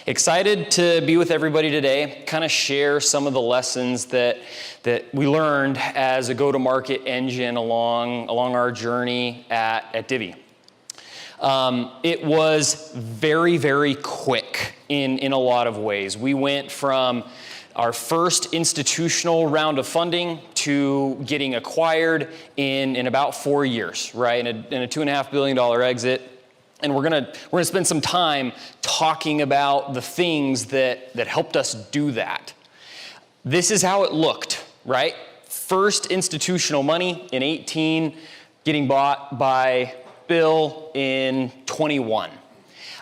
Excited to be with everybody today, kind of share some of the lessons that we learned as a go-to-market engine along our journey at Divvy. It was very, very quick in a lot of ways. We went from our first institutional round of funding to getting acquired in about 4 years, right? In a $2.5 billion exit. And we're gonna spend some time talking about the things that helped us do that. This is how it looked, right? First institutional money in 18, getting bought by Bill in 21.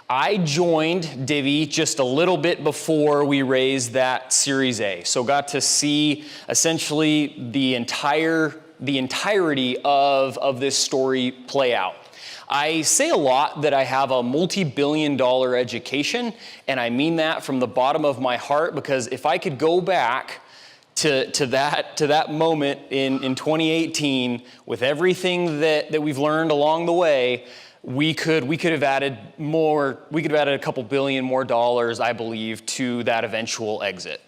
I joined Divvy just a little bit before we raised that Series A, so got to see essentially the entirety of this story play out. I say a lot that I have a multi-billion-dollar education, and I mean that from the bottom of my heart, because if I could go back to that moment in 2018 with everything that we've learned along the way, we could have added a couple billion more dollars, I believe, to that eventual exit.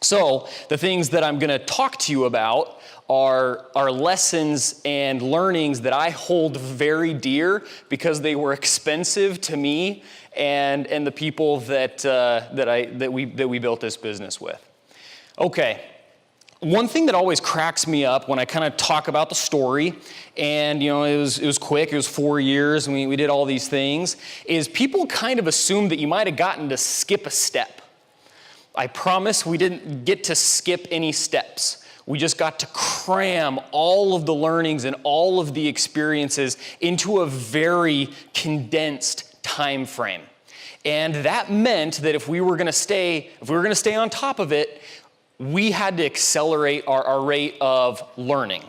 So the things that I'm going to talk to you about are lessons and learnings that I hold very dear because they were expensive to me and the people that we built this business with. Okay. One thing that always cracks me up when I kind of talk about the story, and it was quick, it was 4 years, and we did all these things, is people kind of assume that you might have gotten to skip a step. I promise we didn't get to skip any steps. We just got to cram all of the learnings and all of the experiences into a very condensed time frame. And that meant that if we were going to stay on top of it, we had to accelerate our rate of learning.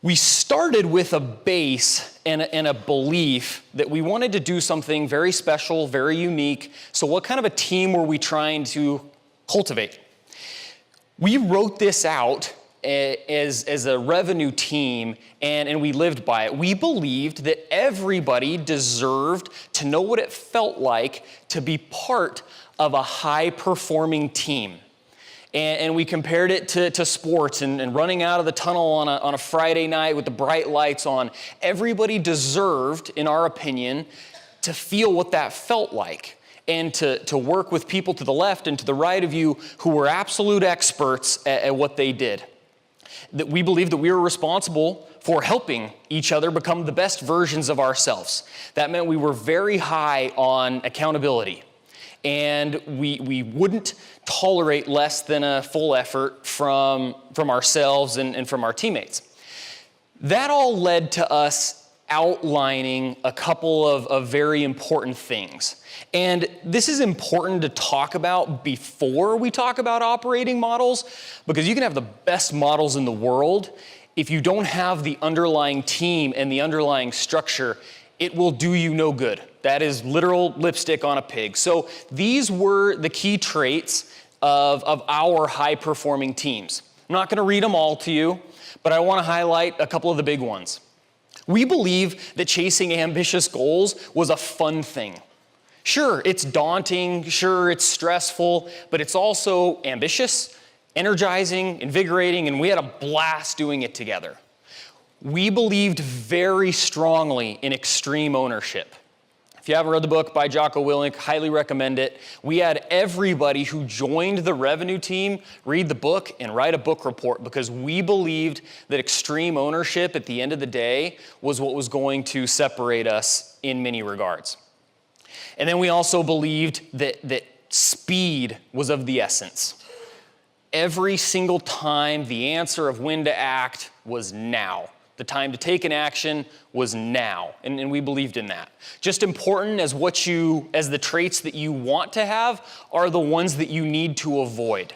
We started with a base and a belief that we wanted to do something very special, very unique. So what kind of a team were we trying to cultivate? We wrote this out as a revenue team, and we lived by it. We believed that everybody deserved to know what it felt like to be part of a high-performing team. And we compared it to sports and running out of the tunnel on a Friday night with the bright lights on. Everybody deserved, in our opinion, to feel what that felt like and to work with people to the left and to the right of you who were absolute experts at what they did. That we believed that we were responsible for helping each other become the best versions of ourselves. That meant we were very high on accountability. And we wouldn't tolerate less than a full effort from ourselves and from our teammates. That all led to us outlining a couple of very important things. And this is important to talk about before we talk about operating models, because you can have the best models in the world. If you don't have the underlying team and the underlying structure, it will do you no good. That is literal lipstick on a pig. So these were the key traits of our high-performing teams. I'm not going to read them all to you, but I want to highlight a couple of the big ones. We believe that chasing ambitious goals was a fun thing. Sure, it's daunting, sure, it's stressful, but it's also ambitious, energizing, invigorating, and we had a blast doing it together. We believed very strongly in extreme ownership. If you haven't read the book by Jocko Willink, highly recommend it. We had everybody who joined the revenue team read the book and write a book report because we believed that extreme ownership at the end of the day was what was going to separate us in many regards. And then we also believed that speed was of the essence. Every single time the answer of when to act was now. The time to take an action was now, and we believed in that. Just important as the traits that you want to have are the ones that you need to avoid.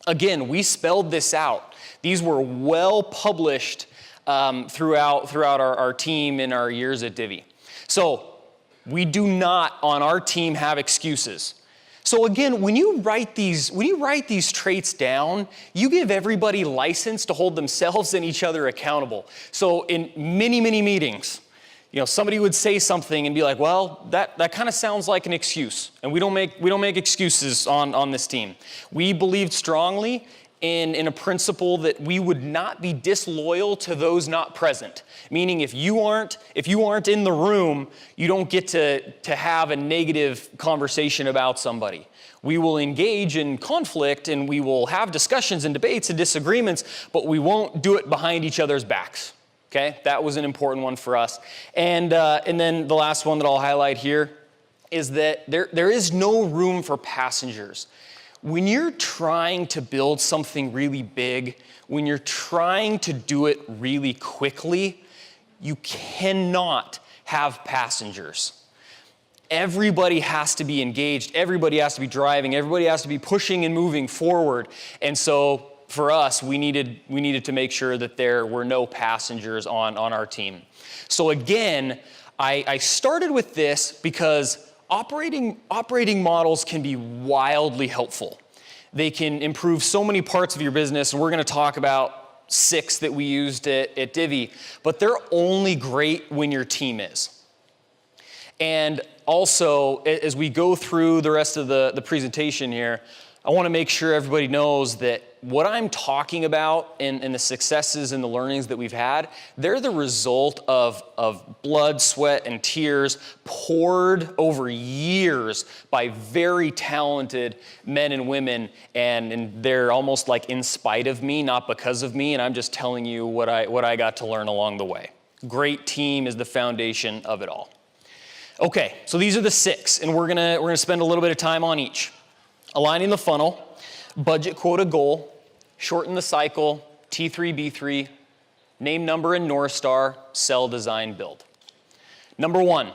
Again, we spelled this out. These were well published throughout our team in our years at Divvy. So we do not on our team have excuses. So again, when you write these traits down, you give everybody license to hold themselves and each other accountable. So in many, many meetings, somebody would say something and be like, well, that kind of sounds like an excuse. And we don't make excuses on this team. We believed strongly in a principle that we would not be disloyal to those not present. Meaning if you aren't in the room, you don't get to have a negative conversation about somebody. We will engage in conflict and we will have discussions and debates and disagreements, but we won't do it behind each other's backs. Okay, that was an important one for us. And then the last one that I'll highlight here is that there is no room for passengers. When you're trying to build something really big, when you're trying to do it really quickly, you cannot have passengers. Everybody has to be engaged, everybody has to be driving, everybody has to be pushing and moving forward. And so for us, we needed to make sure that there were no passengers on our team. So again, I started with this because operating models can be wildly helpful. They can improve so many parts of your business, and we're going to talk about 6 that we used at Divvy, but they're only great when your team is. And also, as we go through the rest of the presentation here, I want to make sure everybody knows that what I'm talking about and the successes and the learnings that we've had, they're the result of blood, sweat, and tears poured over years by very talented men and women, and they're almost like in spite of me, not because of me, and I'm just telling you what I got to learn along the way. Great team is the foundation of it all. Okay, so these are the 6, and we're gonna spend a little bit of time on each. Aligning the funnel, budget, quota, goal, shorten the cycle, T3, B3, name, number, and North Star, sell, design, build. Number 1,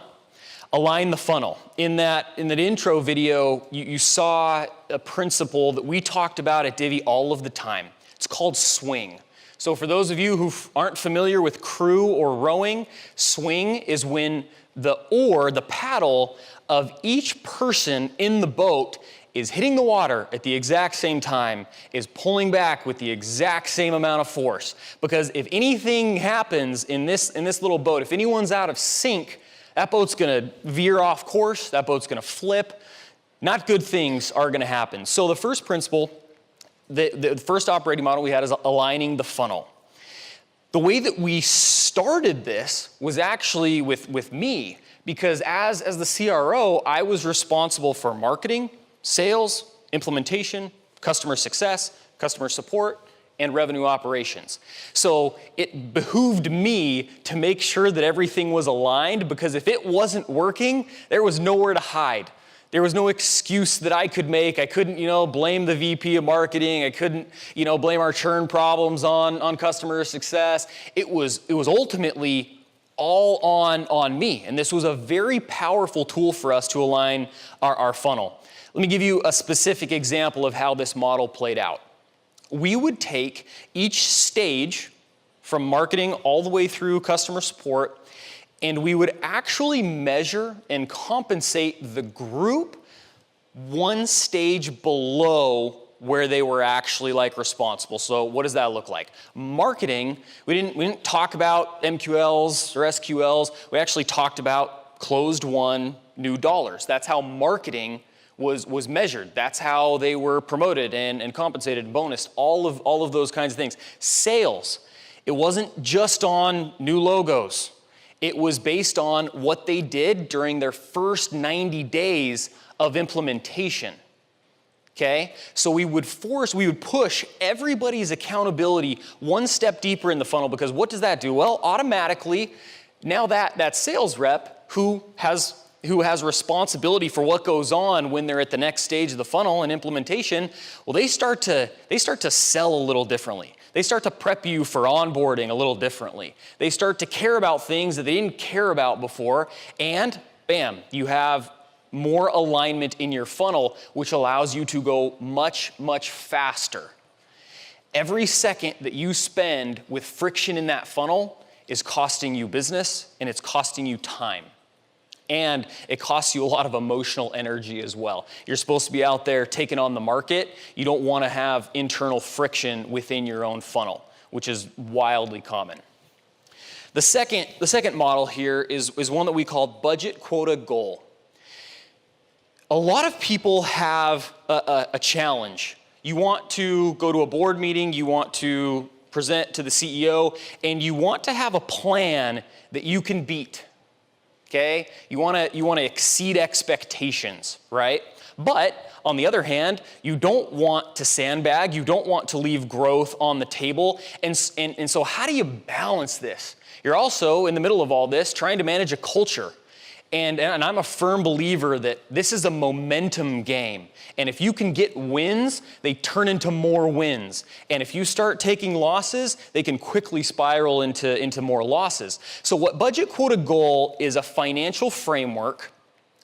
align the funnel. In that intro video, you saw a principle that we talked about at Divvy all of the time. It's called swing. So for those of you who aren't familiar with crew or rowing, swing is when the paddle of each person in the boat is hitting the water at the exact same time, is pulling back with the exact same amount of force. Because if anything happens in this little boat, if anyone's out of sync, that boat's gonna veer off course, that boat's gonna flip. Not good things are gonna happen. So the first principle, the first operating model we had is aligning the funnel. The way that we started this was actually with me, because as the CRO, I was responsible for marketing, sales, implementation, customer success, customer support, and revenue operations. So it behooved me to make sure that everything was aligned, because if it wasn't working, there was nowhere to hide. There was no excuse that I could make. I couldn't, blame the VP of marketing. I couldn't, blame our churn problems on customer success. It was ultimately all on me. And this was a very powerful tool for us to align our funnel. Let me give you a specific example of how this model played out. We would take each stage from marketing all the way through customer support, and we would actually measure and compensate the group one stage below where they were actually responsible. So what does that look like? Marketing, we didn't talk about MQLs or SQLs. We actually talked about closed won new dollars. That's how marketing was measured. That's how they were promoted and compensated and bonused, all of those kinds of things. Sales, it wasn't just on new logos. It was based on what they did during their first 90 days of implementation. Okay? So we would push everybody's accountability one step deeper in the funnel, because what does that do? Well, automatically, now that sales rep who has responsibility for what goes on when they're at the next stage of the funnel and implementation, well, they start to sell a little differently. They start to prep you for onboarding a little differently. They start to care about things that they didn't care about before, and bam, you have more alignment in your funnel, which allows you to go much, much faster. Every second that you spend with friction in that funnel is costing you business, and it's costing you time. And it costs you a lot of emotional energy as well. You're supposed to be out there taking on the market. You don't want to have internal friction within your own funnel, which is wildly common. The second model here is one that we call budget quota goal. A lot of people have a challenge. You want to go to a board meeting, you want to present to the CEO, and you want to have a plan that you can beat, okay? You want to exceed expectations, right? But on the other hand, you don't want to sandbag, you don't want to leave growth on the table, and so how do you balance this? You're also, in the middle of all this, trying to manage a culture. And I'm a firm believer that this is a momentum game. And if you can get wins, they turn into more wins. And if you start taking losses, they can quickly spiral into more losses. So what budget quota goal is a financial framework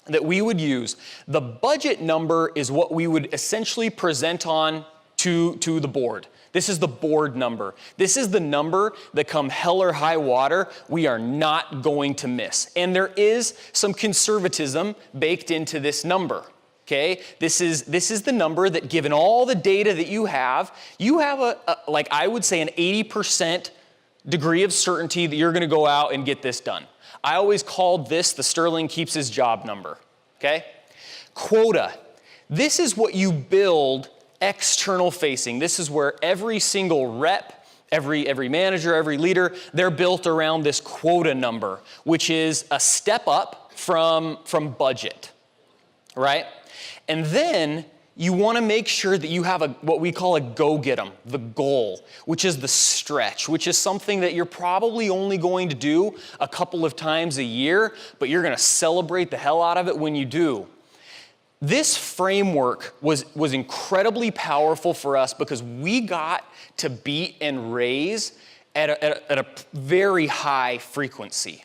that we would use. The budget number is what we would essentially present on to the board. This is the board number. This is the number that come hell or high water, we are not going to miss. And there is some conservatism baked into this number, okay? This is the number that, given all the data that you have like I would say, an 80% degree of certainty that you're gonna go out and get this done. I always called this the Sterling keeps his job number, okay? Quota. This is what you build external facing. This is where every single rep, every manager, every leader, they're built around this quota number, which is a step up from budget, right? And then you want to make sure that you have what we call a go get 'em, the goal, which is the stretch, which is something that you're probably only going to do a couple of times a year, but you're going to celebrate the hell out of it when you do. This framework was incredibly powerful for us because we got to beat and raise at a very high frequency.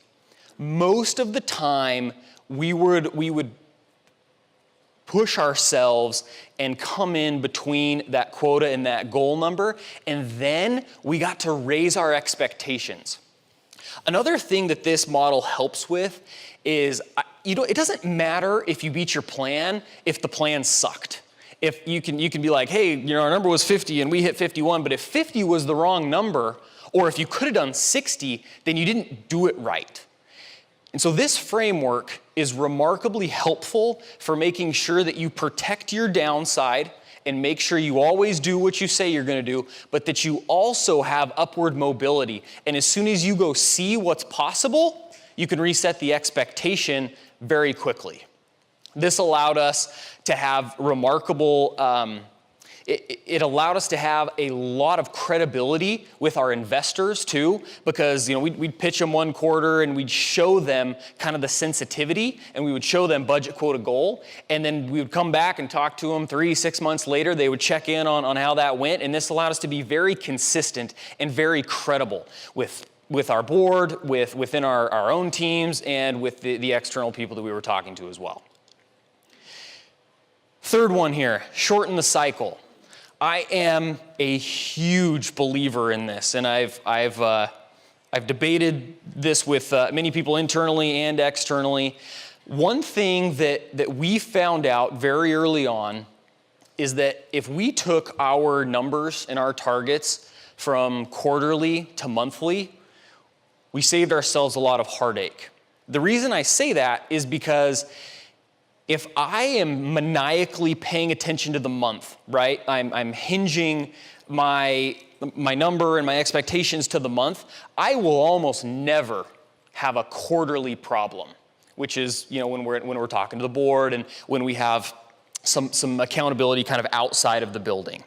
Most of the time, we would push ourselves and come in between that quota and that goal number, and then we got to raise our expectations. Another thing that this model helps with is, it doesn't matter if you beat your plan if the plan sucked. If you can be like, hey, our number was 50 and we hit 51, but if 50 was the wrong number, or if you could have done 60, then you didn't do it right. And so this framework is remarkably helpful for making sure that you protect your downside and make sure you always do what you say you're going to do, but that you also have upward mobility. And as soon as you go see what's possible, you can reset the expectation very quickly. This allowed us to have it allowed us to have a lot of credibility with our investors too, because we'd pitch them one quarter and we'd show them kind of the sensitivity, and we would show them budget quota goal, and then we would come back and talk to them 3-6 months later. They would check in on how that went, and this allowed us to be very consistent and very credible with our board, within our own teams, and with the external people that we were talking to as well. Third one here, shorten the cycle. I am a huge believer in this, and I've debated this with many people internally and externally. One thing that we found out very early on is that if we took our numbers and our targets from quarterly to monthly, we saved ourselves a lot of heartache. The reason I say that is because if I am maniacally paying attention to the month, right? I'm hinging my number and my expectations to the month, I will almost never have a quarterly problem, which is, when we're talking to the board and when we have some accountability kind of outside of the building.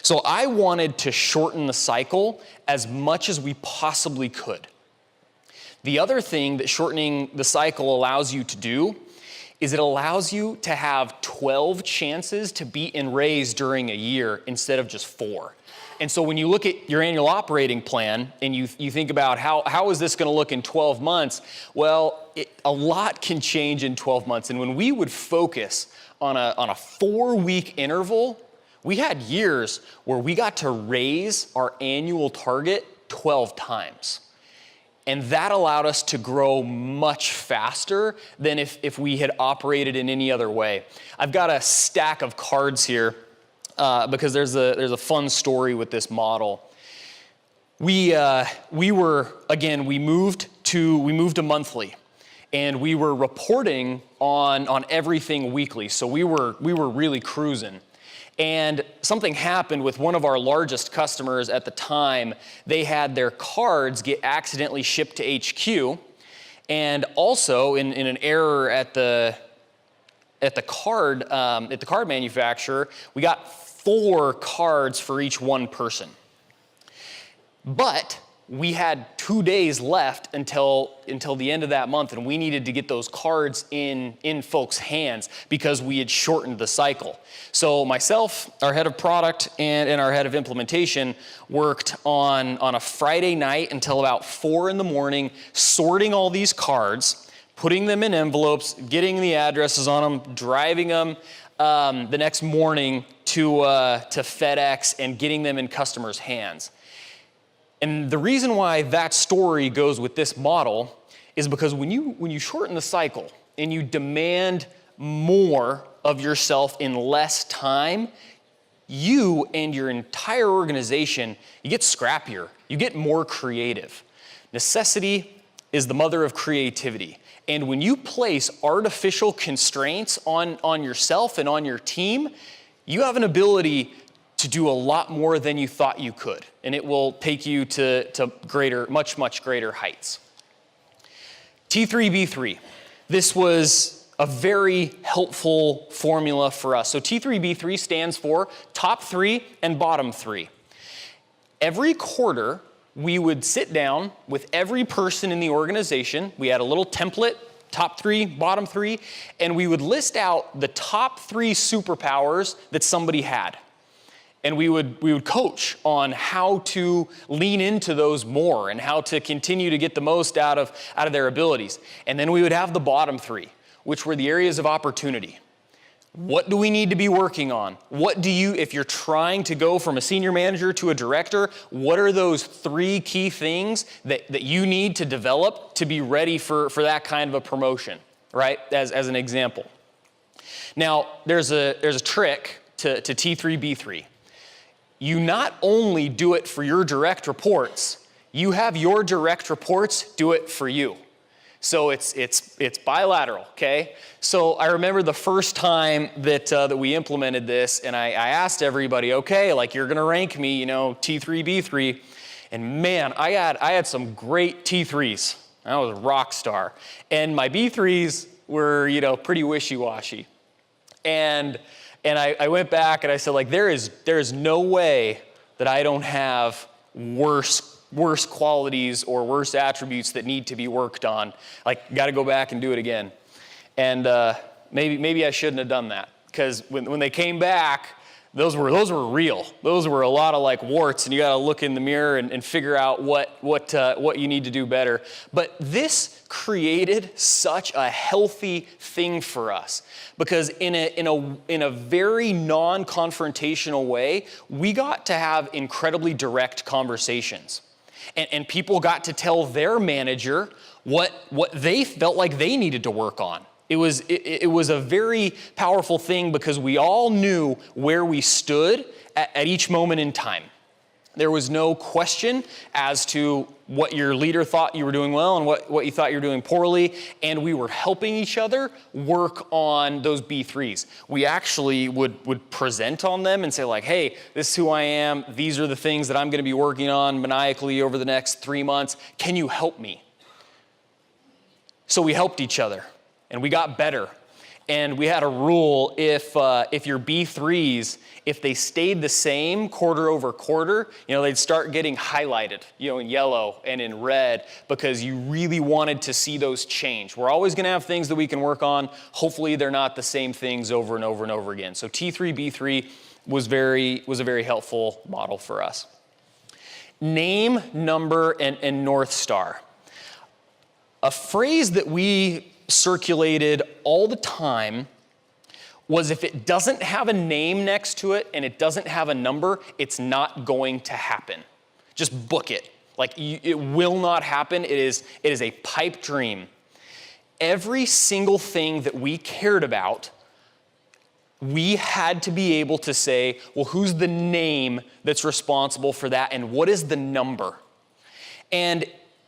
So I wanted to shorten the cycle as much as we possibly could. The other thing that shortening the cycle allows you to do is it allows you to have 12 chances to beat and raise during a year instead of just 4. And so when you look at your annual operating plan and you think about how is this going to look in 12 months, well, a lot can change in 12 months. And when we would focus on a 4-week interval, we had years where we got to raise our annual target 12 times. And that allowed us to grow much faster than if we had operated in any other way. I've got a stack of cards here because there's a fun story with this model. we moved to monthly, and we were reporting on everything weekly. So we were really cruising. And something happened with one of our largest customers at the time. They had their cards get accidentally shipped to HQ, and also in an error at the card manufacturer, we got 4 cards for each one person. But we had 2 days left until the end of that month, and we needed to get those cards in folks' hands because we had shortened the cycle. So myself, our head of product, and our head of implementation worked on a Friday night until about 4 in the morning, sorting all these cards, putting them in envelopes, getting the addresses on them, driving them the next morning to FedEx and getting them in customers' hands. And the reason why that story goes with this model is because when you shorten the cycle and you demand more of yourself in less time, you and your entire organization, you get scrappier, you get more creative. Necessity is the mother of creativity. And when you place artificial constraints on yourself and on your team, you have an ability to do a lot more than you thought you could, and it will take you to much greater heights. T3B3. This was a very helpful formula for us. So T3B3 stands for top 3 and bottom 3. Every quarter, we would sit down with every person in the organization. We had a little template, top 3, bottom 3, and we would list out the top 3 superpowers that somebody had. And we would coach on how to lean into those more and how to continue to get the most out of their abilities. And then we would have the bottom 3, which were the areas of opportunity. What do we need to be working on? If you're trying to go from a senior manager to a director, what are those 3 key things that you need to develop to be ready for that kind of a promotion, right? As an example. Now, there's a trick to T3B3. You not only do it for your direct reports, you have your direct reports do it for you. So it's bilateral, okay? So I remember the first time that we implemented this, and I asked everybody, okay, like you're gonna rank me, T3, B3, and man, I had some great T3s. I was a rock star, and my B3s were pretty wishy-washy, and I went back and I said, like, there is no way that I don't have worse qualities or worse attributes that need to be worked on. Like, got to go back and do it again. And maybe I shouldn't have done that, because when they came back, those were real. Those were a lot of like warts, and you got to look in the mirror and figure out what you need to do better. But this created such a healthy thing for us, because in a very non-confrontational way, we got to have incredibly direct conversations, and people got to tell their manager what they felt like they needed to work on. It was a very powerful thing because we all knew where we stood at each moment in time. There was no question as to what your leader thought you were doing well and what you thought you were doing poorly, and we were helping each other work on those B3s. We actually would present on them and say like, hey, this is who I am, these are the things that I'm gonna be working on maniacally over the next 3 months, can you help me? So we helped each other. And we got better. And we had a rule, if your B3s, if they stayed the same quarter over quarter, they'd start getting highlighted, in yellow and in red, because you really wanted to see those change. We're always gonna have things that we can work on. Hopefully they're not the same things over and over and over again. So T3, B3 was a very helpful model for us. Name, number, and North Star. A phrase that we circulated all the time was, if it doesn't have a name next to it and it doesn't have a number, it's not going to happen. Just book it. Like, it will not happen. It is a pipe dream. Every single thing that we cared about, we had to be able to say, well, who's the name that's responsible for that, and what is the number? And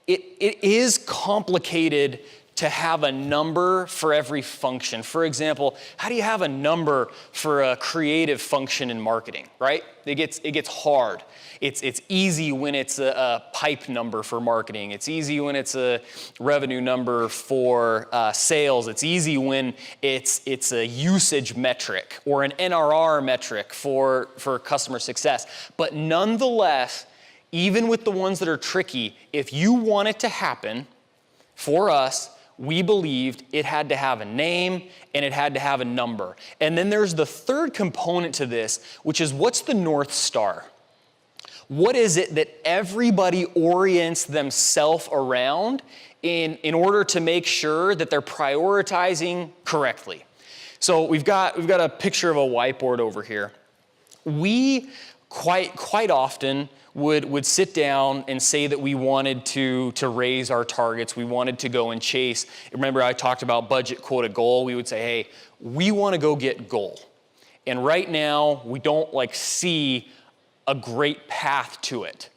it is complicated to have a number for every function. For example, how do you have a number for a creative function in marketing, right? It gets hard. It's easy when it's a pipe number for marketing. It's easy when it's a revenue number for sales. It's easy when it's a usage metric or an NRR metric for customer success. But nonetheless, even with the ones that are tricky, if you want it to happen, for us, we believed it had to have a name and it had to have a number. And then there's the third component to this, which is what's the North Star? What is it that everybody orients themselves around in order to make sure that they're prioritizing correctly? So we've got a picture of a whiteboard over here. We quite often would sit down and say that we wanted to raise our targets. We wanted to go and chase. Remember, I talked about budget, quota, goal. We would say, hey, we want to go get goal. And right now, we don't see a great path to it.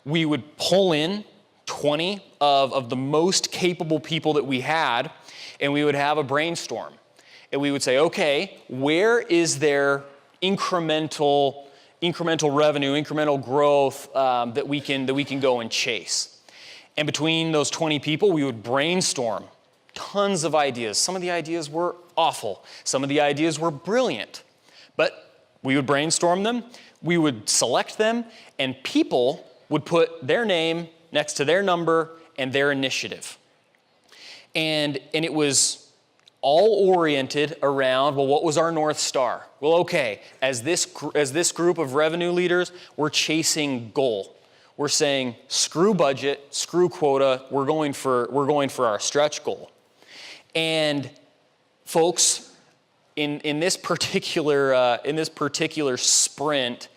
We would pull in 20 of the most capable people that we had, and we would have a brainstorm. And we would say, okay, where is there incremental revenue, incremental growth that we can go and chase. And between those 20 people, we would brainstorm tons of ideas. Some of the ideas were awful. Some of the ideas were brilliant. But we would brainstorm them, we would select them, and people would put their name next to their number and their initiative. And it was all oriented around, well, what was our North Star? Well, okay, as this group of revenue leaders, we're chasing goal. We're saying, screw budget, screw quota, we're going for our stretch goal. And folks, in this particular sprint,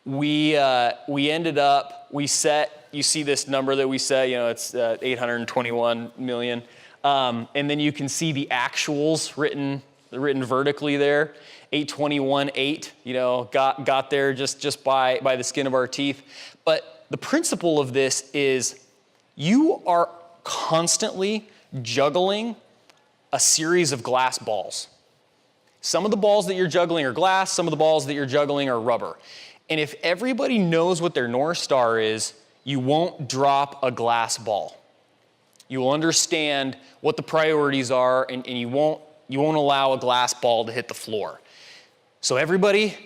we ended up, you see this number that we set, it's 821 million. And then you can see the actuals written vertically there, 821.8, got there just by the skin of our teeth. But the principle of this is you are constantly juggling a series of glass balls. Some of the balls that you're juggling are glass, some of the balls that you're juggling are rubber. And if everybody knows what their North Star is, you won't drop a glass ball. You will understand what the priorities are, and you won't allow a glass ball to hit the floor. So everybody,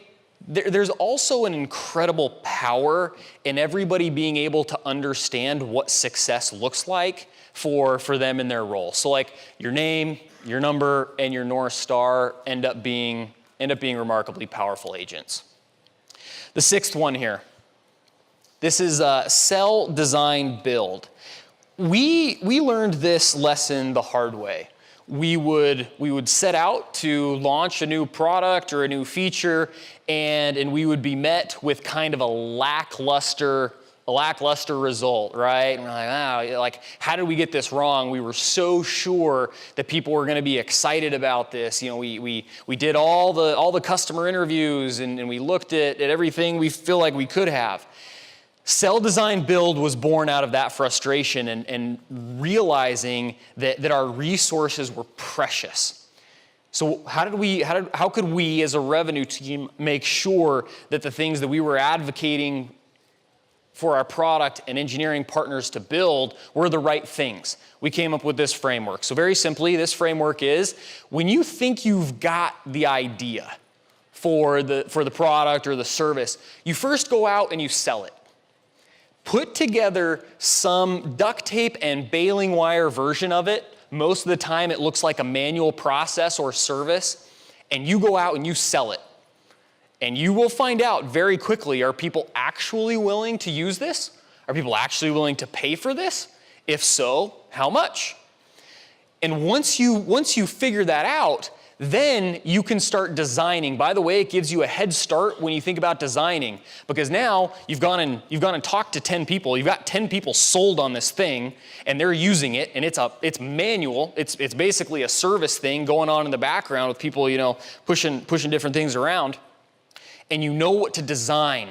there's also an incredible power in everybody being able to understand what success looks like for them in their role. So your name, your number, and your North Star end up being remarkably powerful agents. The sixth one here. This is sell, design, build. We learned this lesson the hard way. We would set out to launch a new product or a new feature, and we would be met with kind of a lackluster result, right? And we're like, how did we get this wrong? We were so sure that people were going to be excited about this. We did all the customer interviews, and we looked at everything we feel like we could have. Sell, design, build was born out of that frustration and realizing that our resources were precious. So how could we as a revenue team make sure that the things that we were advocating for our product and engineering partners to build were the right things? We came up with this framework. So very simply, this framework is when you think you've got the idea for the product or the service, you first go out and you sell it. Put together some duct tape and baling wire version of it. Most of the time it looks like a manual process or service, and you go out and you sell it. And you will find out very quickly, are people actually willing to use this? Are people actually willing to pay for this? If so, how much? And once you figure that out, then you can start designing. By the way, it gives you a head start when you think about designing, because now you've gone and talked to 10 people. You've got 10 people sold on this thing, and they're using it, and it's manual. It's basically a service thing going on in the background with people, pushing different things around. And you know what to design.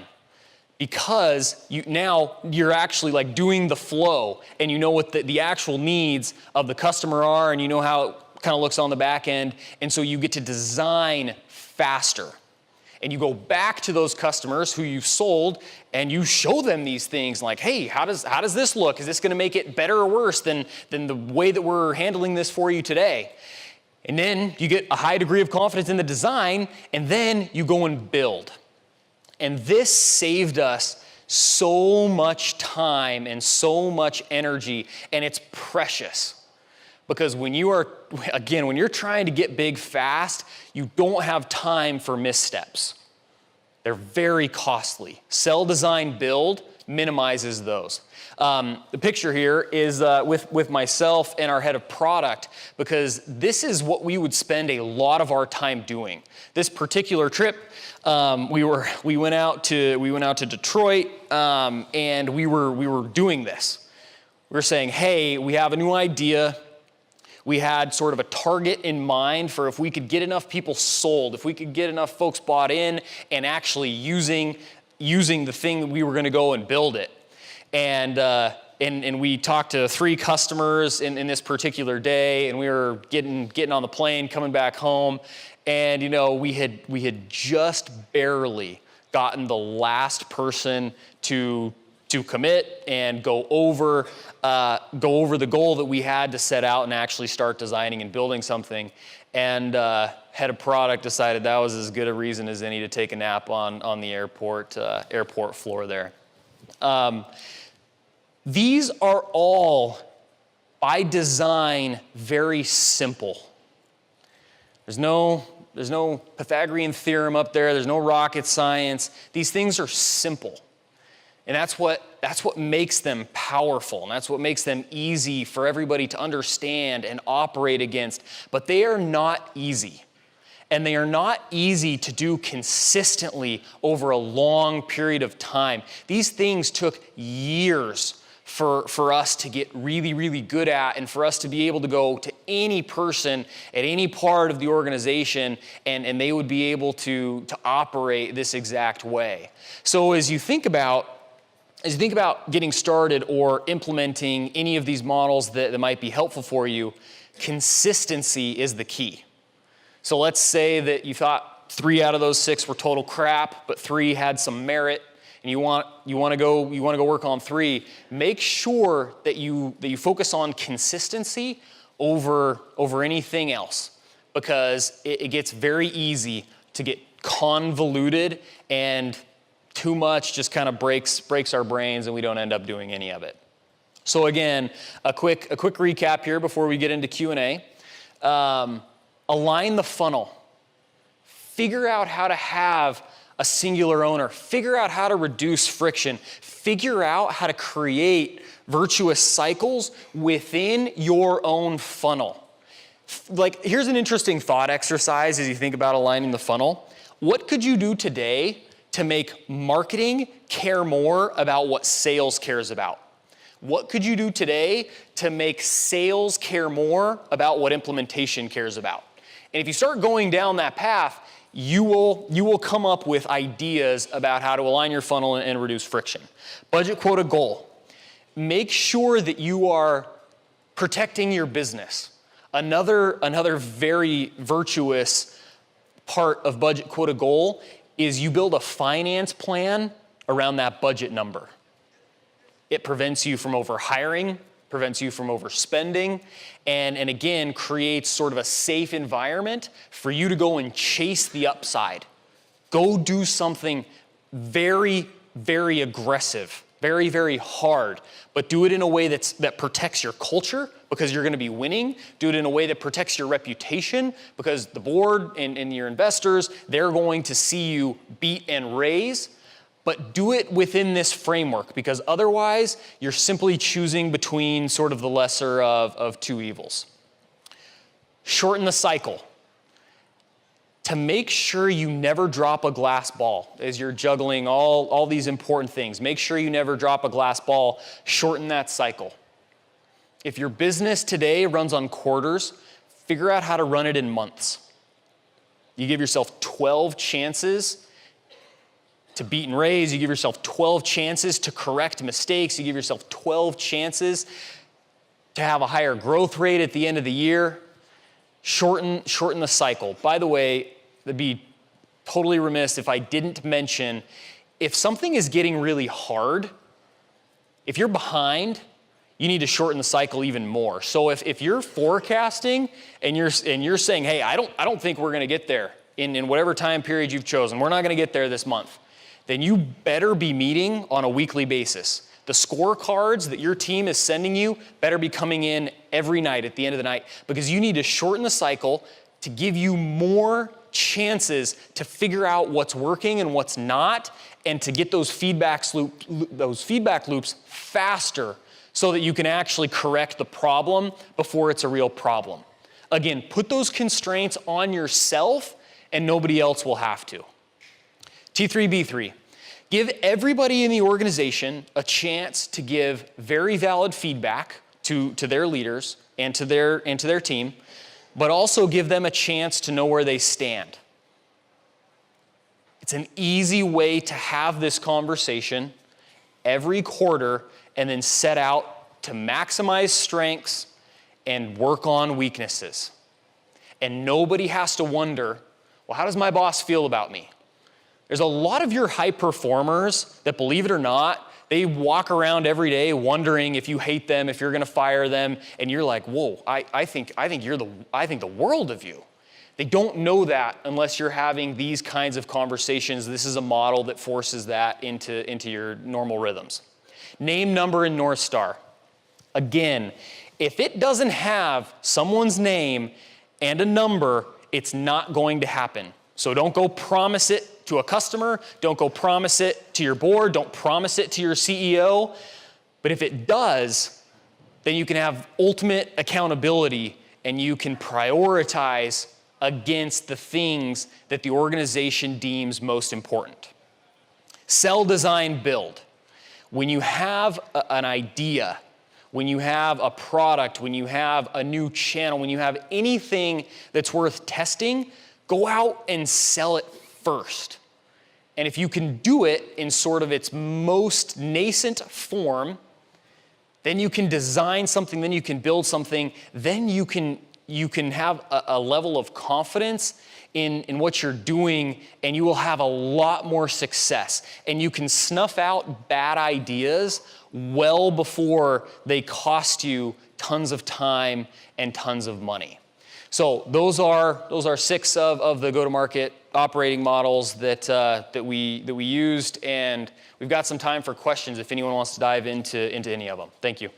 because now you're actually like doing the flow, and you know what the actual needs of the customer are, and you know how it kind of looks on the back end, and so you get to design faster. And you go back to those customers who you've sold, and you show them these things like, hey, how does this look? Is this gonna make it better or worse than the way that we're handling this for you today? And then you get a high degree of confidence in the design, and then you go and build. And this saved us so much time and so much energy, and it's precious. Because when you're trying to get big fast, you don't have time for missteps. They're very costly. Sell, design, build minimizes those. The picture here is with myself and our head of product, because this is what we would spend a lot of our time doing. This particular trip, we went out to Detroit, and we were doing this. We were saying, hey, we have a new idea. We had sort of a target in mind for if we could get enough people sold, if we could get enough folks bought in and actually using the thing that we were going to go and build it. And we talked to 3 customers in this particular day, and we were getting on the plane, coming back home, and we had just barely gotten the last person to commit and go over the goal that we had to set out and actually start designing and building something. And head of product decided that was as good a reason as any to take a nap on the airport floor there. These are all, by design, very simple. There's no Pythagorean theorem up there. There's no rocket science. These things are simple. And that's what makes them powerful, and that's what makes them easy for everybody to understand and operate against. But they are not easy. And they are not easy to do consistently over a long period of time. These things took years for us to get really, really good at, and for us to be able to go to any person at any part of the organization, and they would be able to operate this exact way. So as you think about getting started or implementing any of these models that might be helpful for you, consistency is the key. So let's say that you thought 3 out of those 6 were total crap, but 3 had some merit, and you want to go work on 3. Make sure that you focus on consistency over anything else, because it gets very easy to get convoluted, and too much just kind of breaks our brains, and we don't end up doing any of it. So again, a quick recap here before we get into Q&A. Align the funnel. Figure out how to have a singular owner. Figure out how to reduce friction. Figure out how to create virtuous cycles within your own funnel. Like, here's an interesting thought exercise as you think about aligning the funnel. What could you do today to make marketing care more about what sales cares about? What could you do today to make sales care more about what implementation cares about? And if you start going down that path, you will come up with ideas about how to align your funnel and reduce friction. Budget, quota, goal. Make sure that you are protecting your business. Another very virtuous part of budget, quota, goal is you build a finance plan around that budget number. It prevents you from overhiring, prevents you from overspending, and again, creates sort of a safe environment for you to go and chase the upside. Go do something very, very aggressive, very, very hard, but do it in a way that protects your culture, because you're going to be winning. Do it in a way that protects your reputation, because the board and your investors, they're going to see you beat and raise. But do it within this framework, because otherwise you're simply choosing between sort of the lesser of 2 evils. Shorten the cycle. To make sure you never drop a glass ball as you're juggling all these important things. Make sure you never drop a glass ball. Shorten that cycle. If your business today runs on quarters, figure out how to run it in months. You give yourself 12 chances to beat and raise. You give yourself 12 chances to correct mistakes. You give yourself 12 chances to have a higher growth rate at the end of the year. Shorten the cycle. By the way, it'd be totally remiss if I didn't mention, if something is getting really hard, if you're behind, you need to shorten the cycle even more. So if you're forecasting and you're saying, hey, I don't think we're gonna get there in whatever time period you've chosen, we're not gonna get there this month, then you better be meeting on a weekly basis. The scorecards that your team is sending you better be coming in every night at the end of the night, because you need to shorten the cycle to give you more chances to figure out what's working and what's not, and to get those feedback loops faster so that you can actually correct the problem before it's a real problem. Again, put those constraints on yourself and nobody else will have to. T3B3, give everybody in the organization a chance to give very valid feedback to their leaders and to their team, but also give them a chance to know where they stand. It's an easy way to have this conversation every quarter and then set out to maximize strengths and work on weaknesses. And nobody has to wonder, well, how does my boss feel about me? There's a lot of your high performers that, believe it or not, they walk around every day wondering if you hate them, if you're gonna fire them, and you're like, whoa, I think the world of you. They don't know that unless you're having these kinds of conversations. This is a model that forces that into your normal rhythms. Name, number, and North Star. Again, if it doesn't have someone's name and a number, it's not going to happen. So don't go promise it to a customer, don't go promise it to your board, don't promise it to your CEO. But if it does, then you can have ultimate accountability and you can prioritize against the things that the organization deems most important. Sell, design, build. When you have an idea, when you have a product, when you have a new channel, when you have anything that's worth testing, go out and sell it first. And if you can do it in sort of its most nascent form, then you can design something, then you can build something, then you can have a level of confidence in what you're doing, and you will have a lot more success. And you can snuff out bad ideas well before they cost you tons of time and tons of money. So those are 6 of the go-to-market operating models that we used, and we've got some time for questions if anyone wants to dive into any of them. Thank you.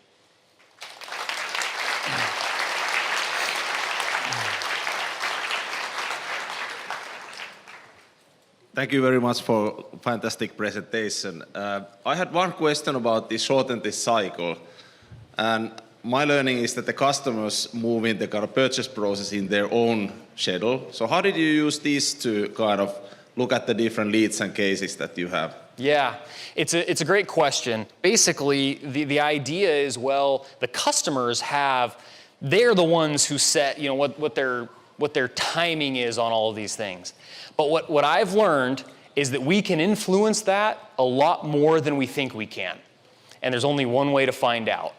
Thank you very much for a fantastic presentation. I had one question about the shorten this cycle. And my learning is that the customers move in the kind of purchase process in their own schedule. So how did you use these to kind of look at the different leads and cases that you have? Yeah, it's a great question. Basically, the idea is, well, the customers they're the ones who set, what their timing is on all of these things. But what I've learned is that we can influence that a lot more than we think we can. And there's only one way to find out,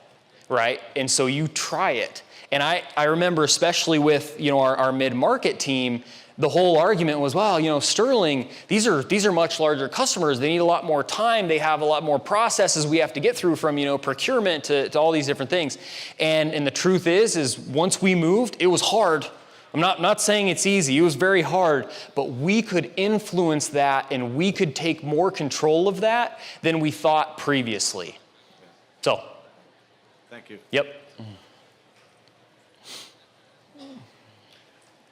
right? And so you try it. And I remember, especially with our mid-market team, the whole argument was, well, Sterling, these are much larger customers. They need a lot more time. They have a lot more processes we have to get through, from procurement to all these different things. And the truth is once we moved, it was hard. I'm not saying it's easy. It was very hard, but we could influence that and we could take more control of that than we thought previously. So. Thank you. Yep.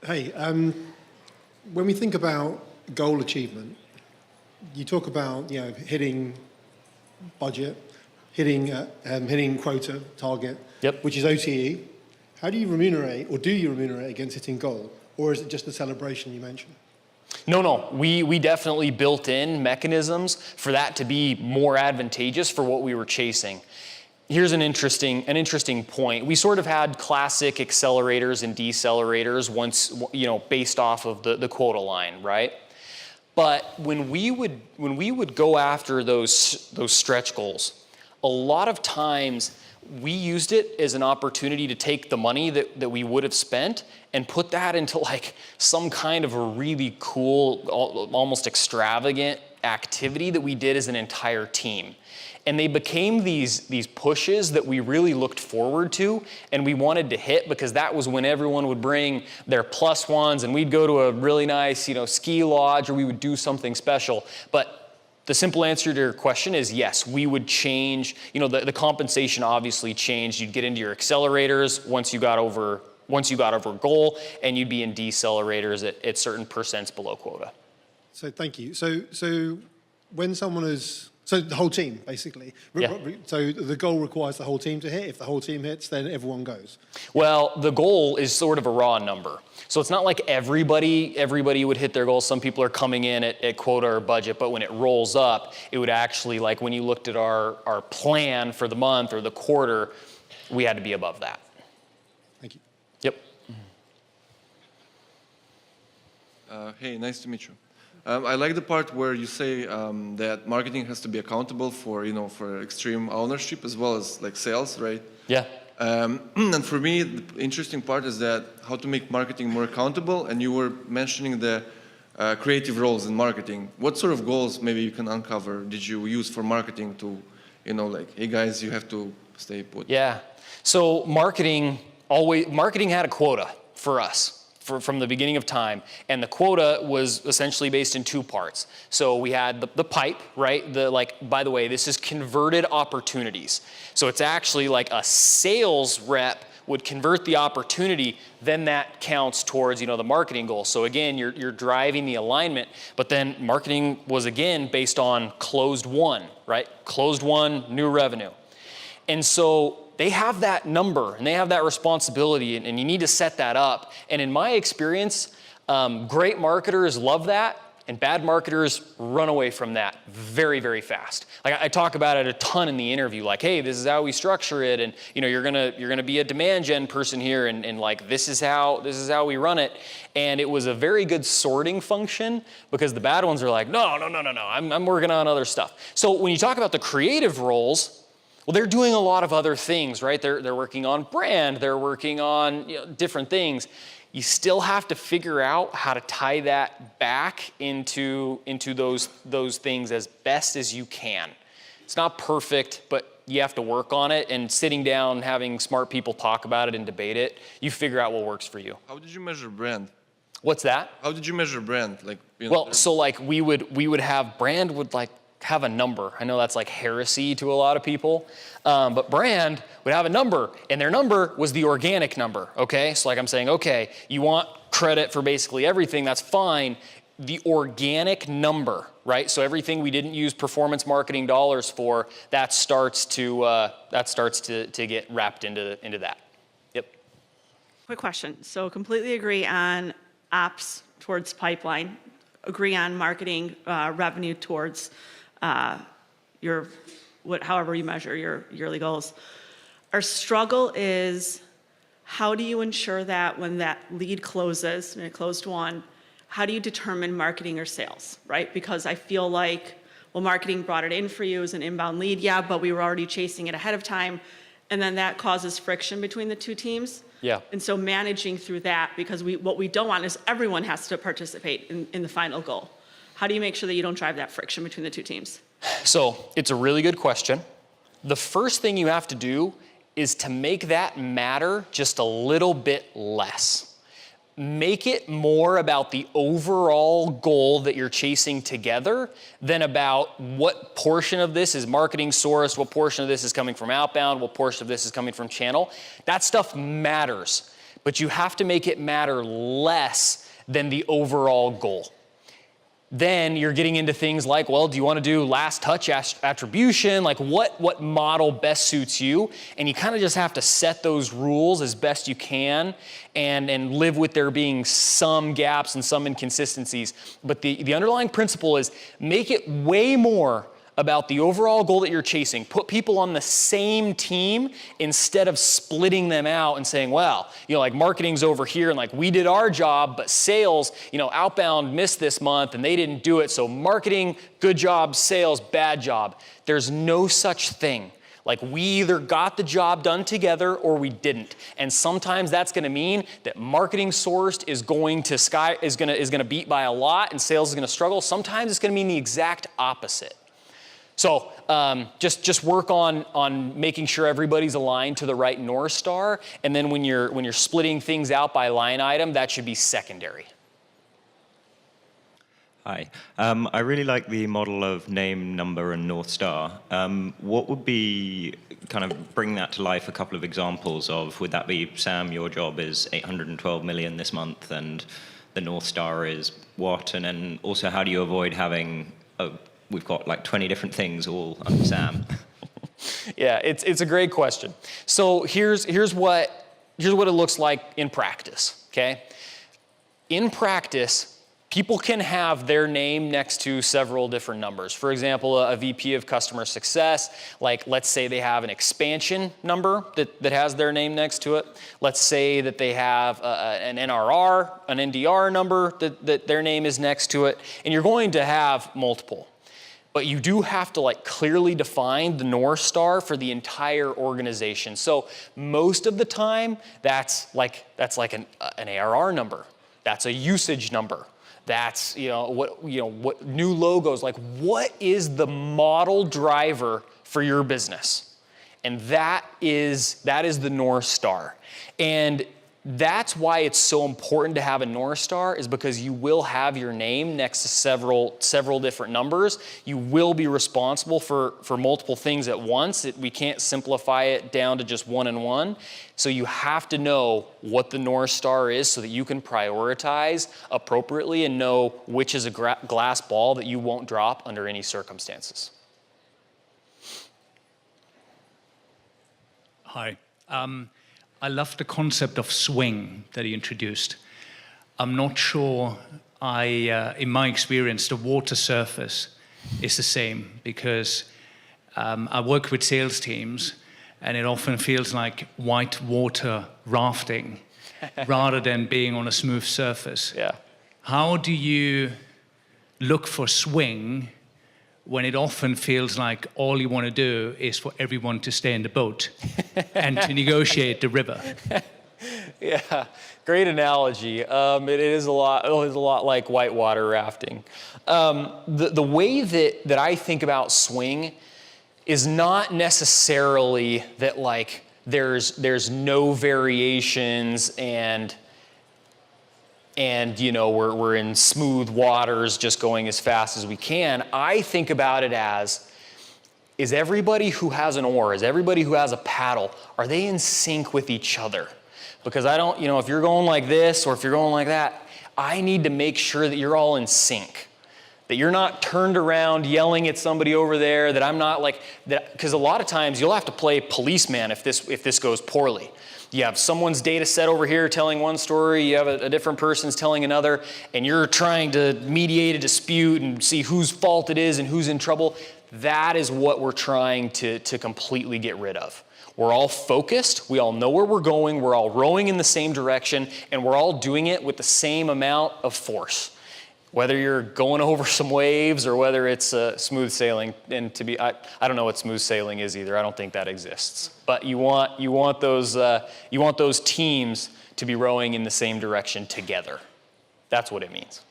Hey, when we think about goal achievement, you talk about hitting budget, hitting quota target, yep, which is OTE. How do you remunerate, or do you remunerate against hitting goal? Or is it just the celebration you mentioned? No. We definitely built in mechanisms for that to be more advantageous for what we were chasing. Here's an interesting point. We sort of had classic accelerators and decelerators once, based off of the quota line, right? But when we would go after those stretch goals, a lot of times we used it as an opportunity to take the money that we would have spent and put that into like some kind of a really cool, almost extravagant activity that we did as an entire team. And they became these pushes that we really looked forward to and we wanted to hit, because that was when everyone would bring their plus ones and we'd go to a really nice, ski lodge, or we would do something special. But the simple answer to your question is yes, we would change, the compensation obviously changed. You'd get into your accelerators once you got over goal, and you'd be in decelerators at certain percents below quota. So thank you. So when someone is, so the whole team, basically. Yeah. So the goal requires the whole team to hit. If the whole team hits, then everyone goes. Well, the goal is sort of a raw number. So it's not like everybody would hit their goals. Some people are coming in at quota or budget, but when it rolls up, it would actually, like when you looked at our plan for the month or the quarter, we had to be above that. Thank you. Yep. Hey, nice to meet you. I like the part where you say that marketing has to be accountable for, for extreme ownership as well as like sales, right? Yeah. And for me, the interesting part is that how to make marketing more accountable. And you were mentioning the creative roles in marketing. What sort of goals maybe you can uncover did you use for marketing to, like, hey guys, you have to stay put? Yeah. So marketing had a quota for us. From the beginning of time, and the quota was essentially based in two parts. So we had the pipe, right? By the way, this is converted opportunities. So it's actually like a sales rep would convert the opportunity, then that counts towards the marketing goal. So again, you're driving the alignment, but then marketing was again based on closed won, right? Closed won, new revenue. And so they have that number and they have that responsibility, and you need to set that up. And in my experience, great marketers love that, and bad marketers run away from that very, very fast. Like I talk about it a ton in the interview, like, hey, this is how we structure it, and you're gonna be a demand gen person here, and like this is how we run it. And it was a very good sorting function, because the bad ones are like, no, I'm working on other stuff. So when you talk about the creative roles, well, they're doing a lot of other things, right? They're working on brand, they're working on different things. You still have to figure out how to tie that back into those things as best as you can. It's not perfect, but you have to work on it, and sitting down, having smart people talk about it and debate it, you figure out what works for you. How did you measure brand? What's that? How did you measure brand? Well, so like we would have brand would like have a number. I know that's like heresy to a lot of people, but brand would have a number, and their number was the organic number, okay? So like I'm saying, okay, you want credit for basically everything, that's fine. The organic number, right? So everything we didn't use performance marketing dollars for, that starts to get wrapped into that. Yep. Quick question. So completely agree on ops towards pipeline, agree on marketing revenue towards however you measure your yearly goals. Our struggle is, how do you ensure that when that lead closes, and it closed one, how do you determine marketing or sales, right? Because I feel like, well, marketing brought it in for you as an inbound lead, yeah, but we were already chasing it ahead of time, and then that causes friction between the two teams. Yeah. And so managing through that, because what we don't want is everyone has to participate in the final goal. How do you make sure that you don't drive that friction between the two teams? So it's a really good question. The first thing you have to do is to make that matter just a little bit less. Make it more about the overall goal that you're chasing together than about what portion of this is marketing sourced, what portion of this is coming from outbound, what portion of this is coming from channel. That stuff matters, but you have to make it matter less than the overall goal. Then you're getting into things like, well, do you want to do last touch attribution? Like what model best suits you? And you kind of just have to set those rules as best you can and live with there being some gaps and some inconsistencies. But the underlying principle is make it way more about the overall goal that you're chasing. Put people on the same team instead of splitting them out and saying, well, like marketing's over here and like we did our job, but sales, outbound missed this month and they didn't do it. So marketing, good job, sales, bad job. There's no such thing. Like we either got the job done together or we didn't. And sometimes that's going to mean that marketing sourced is going to beat by a lot and sales is going to struggle. Sometimes it's going to mean the exact opposite. So just work on making sure everybody's aligned to the right North Star, and then when you're splitting things out by line item, that should be secondary. Hi. I really like the model of name, number, and North Star. What would be kind of bring that to life? A couple of examples of, would that be, Sam, your job is 812 million this month, and the North Star is what? And then also, how do you avoid having we've got like 20 different things all under Sam? Yeah, it's a great question. So here's what it looks like in practice, okay? In practice, people can have their name next to several different numbers. For example, a VP of customer success, like let's say they have an expansion number that has their name next to it. Let's say that they have an NRR, an NDR number that their name is next to it, and you're going to have multiple. But you do have to like clearly define the North Star for the entire organization. So most of the time, that's like an ARR number. That's a usage number. That's what new logos, like what is the model driver for your business? And that is the North Star. And that's why it's so important to have a North Star, is because you will have your name next to several different numbers. You will be responsible for multiple things at once. We can't simplify it down to just one and one. So you have to know what the North Star is so that you can prioritize appropriately and know which is a glass ball that you won't drop under any circumstances. Hi. I love the concept of swing that he introduced. I'm not sure in my experience, the water surface is the same, because I work with sales teams and it often feels like white water rafting rather than being on a smooth surface. Yeah. How do you look for swing when it often feels like all you want to do is for everyone to stay in the boat and to negotiate the river? Yeah, great analogy. It is a lot like whitewater rafting. The way that I think about swing is not necessarily that like there's no variations and we're in smooth waters just going as fast as we can. I think about it as, is everybody who has an oar, is everybody who has a paddle, are they in sync with each other? Because I don't, if you're going like this or if you're going like that, I need to make sure that you're all in sync. That you're not turned around yelling at somebody over there, that I'm not like, that, because a lot of times you'll have to play policeman if this goes poorly. You have someone's data set over here telling one story, you have a different person's telling another, and you're trying to mediate a dispute and see whose fault it is and who's in trouble. That is what we're trying to completely get rid of. We're all focused, we all know where we're going, we're all rowing in the same direction, and we're all doing it with the same amount of force. Whether you're going over some waves or whether it's smooth sailing, and I don't know what smooth sailing is either. I don't think that exists. But you want those teams to be rowing in the same direction together. That's what it means.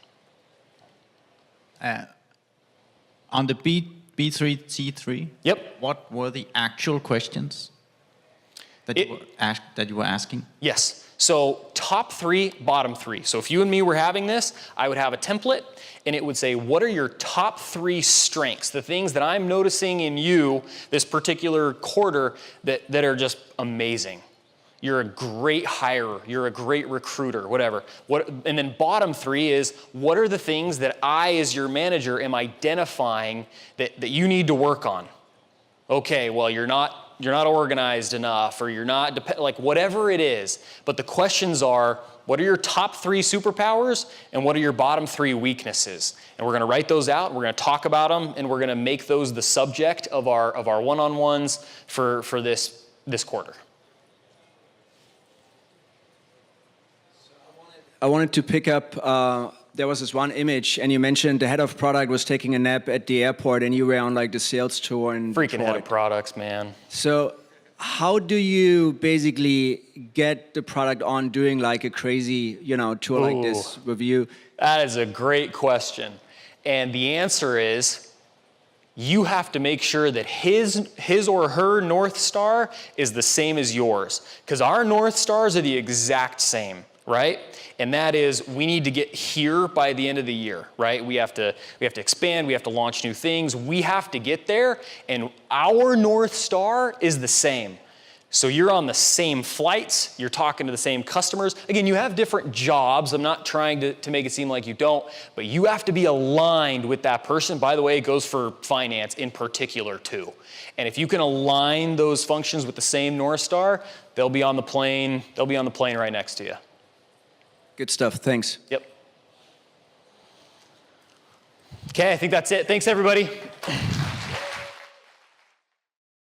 On the B3, C3. Yep. What were the actual questions that you were asking? Yes. So top three, bottom three. So if you and me were having this, I would have a template and it would say, what are your top three strengths? The things that I'm noticing in you this particular quarter that are just amazing. You're a great hirer, you're a great recruiter, whatever. And then bottom three is, what are the things that I as your manager am identifying that you need to work on? Okay, well, you're not organized enough, or you're not, like whatever it is. But the questions are, what are your top 3 superpowers and what are your bottom 3 weaknesses? And we're gonna write those out, we're gonna talk about them, and we're gonna make those the subject of our one-on-ones for this quarter. I wanted to pick up, there was this one image, and you mentioned the head of product was taking a nap at the airport, and you were on like the sales tour in Freaking Detroit. head of products, man. So how do you basically get the product on doing like a crazy, tour like this with you? That is a great question. And the answer is, you have to make sure that his or her North Star is the same as yours. Because our North Stars are the exact same, right? And that is, we need to get here by the end of the year, right? We have to expand, we have to launch new things, we have to get there, and our North Star is the same. So you're on the same flights, you're talking to the same customers. Again, you have different jobs. I'm not trying to make it seem like you don't, but you have to be aligned with that person. By the way, it goes for finance in particular too. And if you can align those functions with the same North Star, they'll be on the plane right next to you. Good stuff, thanks. Yep. Okay, I think that's it. Thanks, everybody.